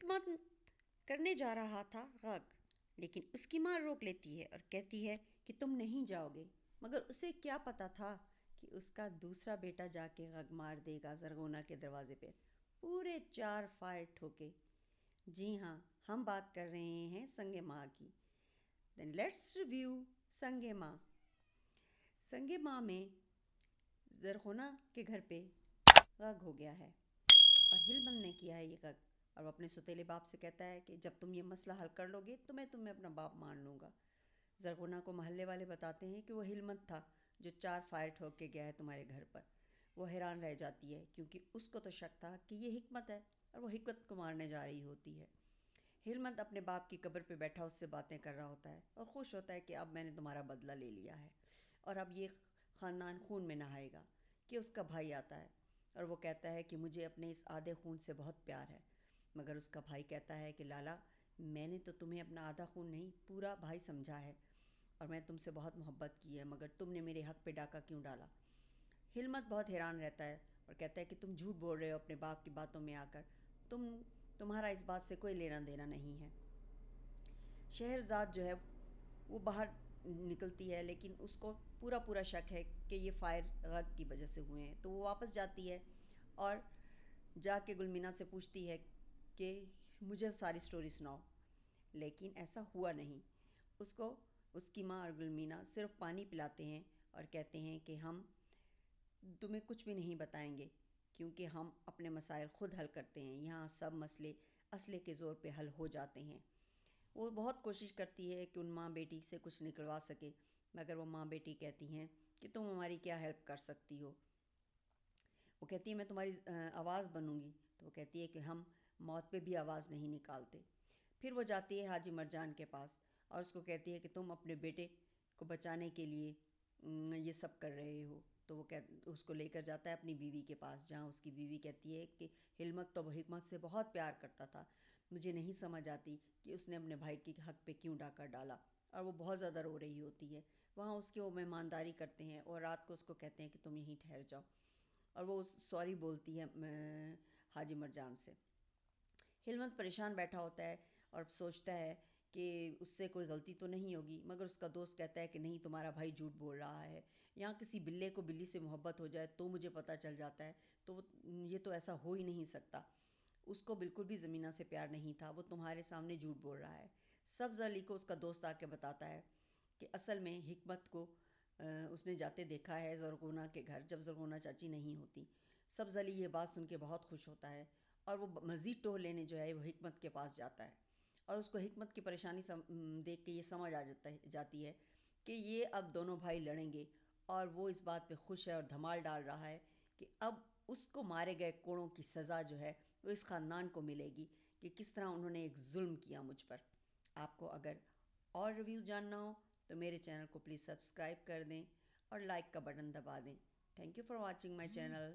حکمت کرنے جا رہا تھا غگ، لیکن اس کی ماں روک لیتی ہے اور کہتی ہے کہ تم نہیں جاؤ گے، مگر اسے کیا پتا تھا کہ اس کا دوسرا بیٹا جا کے غگ مار دے گا زرغونہ کے دروازے پہ پورے 4 ٹھوکے۔ جی ہاں، ہم بات کر رہے ہیں سنگ ماں کی۔ دین لیٹس ریویو سنگ ماں۔ سنگ ماں میں زرغونہ کے گھر پہ غگ ہو گیا ہے اور ہلمند نے کیا ہے یہ غگ، اور وہ اپنے سوتیلے باپ سے کہتا ہے کہ جب تم یہ مسئلہ حل کر لو گے تو میں تمہیں اپنا باپ مان لوں گا۔ زرغونہ کو محلے والے بتاتے ہیں کہ وہ ہلمند تھا جو 4 ٹھوک کے گیا ہے تمہارے گھر پر۔ وہ حیران رہ جاتی ہے کیونکہ اس کو تو شک تھا کہ یہ حکمت ہے اور وہ حکمت کو مارنے جا رہی ہوتی ہے۔ ہلمند اپنے باپ کی قبر پہ بیٹھا اس سے باتیں کر رہا ہوتا ہے اور خوش ہوتا ہے کہ اب میں نے تمہارا بدلہ لے لیا ہے اور اب یہ خاندان خون میں نہائے گا۔ کہ اس کا بھائی آتا ہے اور وہ کہتا ہے کہ مجھے اپنے اس آدھے خون سے بہت پیار ہے، مگر اس کا بھائی کہتا ہے کہ لالا، میں نے تو تمہیں اپنا آدھا خون نہیں پورا بھائی سمجھا ہے اور میں تم سے بہت محبت کی ہے، مگر تم نے میرے حق پہ ڈاکہ کیوں ڈالا؟ ہلمت بہت حیران رہتا ہے اور کہتا ہے کہ تم جھوٹ بول رہے ہو اپنے باپ کی باتوں میں آ کر، تمہارا اس بات سے کوئی لینا دینا نہیں ہے۔ شہرزاد جو ہے وہ باہر نکلتی ہے، لیکن اس کو پورا شک ہے کہ یہ فائر غگ کی وجہ سے ہوئے ہیں، تو وہ واپس جاتی ہے اور جا کے گلمینا سے پوچھتی ہے کہ مجھے ساری سٹوری سناؤ، لیکن ایسا ہوا نہیں۔ اس کو اس کی ماں اور گلمینا صرف پانی پلاتے ہیں اور کہتے ہیں کہ ہم تمہیں کچھ بھی نہیں بتائیں گے کیونکہ ہم اپنے مسائل خود حل کرتے ہیں، یہاں سب مسئلے اسلحے کے زور پہ حل ہو جاتے ہیں۔ وہ بہت کوشش کرتی ہے کہ ان ماں بیٹی سے کچھ نکلوا سکے، مگر وہ ماں بیٹی کہتی ہیں کہ تم ہماری کیا ہیلپ کر سکتی ہو؟ وہ کہتی ہے میں تمہاری آواز بنوں گی، تو وہ کہتی ہے کہ ہم موت پہ بھی آواز نہیں نکالتے۔ پھر وہ جاتی ہے حاجی مرجان کے پاس اور اس کو کہتی ہے کہ تم اپنے بیٹے کو بچانے کے لیے یہ سب کر رہے ہو، تو وہ اس کو لے کر جاتا ہے اپنی بیوی کے پاس، جہاں اس کی بیوی کہتی ہے کہ ہلمت تو وہ حکمت سے بہت پیار کرتا تھا، مجھے نہیں سمجھ آتی کہ اس نے اپنے بھائی کے حق پہ کیوں ڈاکہ ڈالا، اور وہ بہت زیادہ رو رہی ہوتی ہے۔ وہاں اس کی وہ مہمانداری کرتے ہیں اور رات کو اس کو کہتے ہیں کہ تم یہیں ٹھہر جاؤ، اور وہ سوری بولتی ہے حاجی مرجان سے۔ ہلمت پریشان بیٹھا ہوتا ہے اور سوچتا ہے کہ اس سے کوئی غلطی تو نہیں ہوگی، مگر اس کا دوست کہتا ہے کہ نہیں، تمہارا بھائی جھوٹ بول رہا ہے، یہاں کسی بلے کو بلی سے محبت ہو جائے تو مجھے پتہ چل جاتا ہے، تو یہ تو ایسا ہو ہی نہیں سکتا، اس کو بالکل بھی زمینہ سے پیار نہیں تھا، وہ تمہارے سامنے جھوٹ بول رہا ہے۔ سبز علی کو اس کا دوست آ کے بتاتا ہے کہ اصل میں حکمت کو اس نے جاتے دیکھا ہے زرغونہ کے گھر جب زرغونہ چاچی نہیں ہوتی۔ سبز علی یہ بات سن کے بہت خوش ہوتا ہے اور وہ مزید ٹوہ لینے جو ہے وہ حکمت کے پاس جاتا ہے، اور اس کو حکمت کی پریشانی دیکھ کے یہ سمجھ جاتی ہے کہ یہ اب دونوں بھائی لڑیں گے، اور وہ اس بات پہ خوش ہے اور دھمال ڈال رہا ہے کہ اب اس کو مارے گئے کوڑوں کی سزا جو ہے وہ اس خاندان کو ملے گی کہ کس طرح انہوں نے ایک ظلم کیا مجھ پر۔ آپ کو اگر اور ریویو جاننا ہو تو میرے چینل کو پلیز سبسکرائب کر دیں اور لائک کا بٹن دبا دیں۔ Thank you for watching my channel.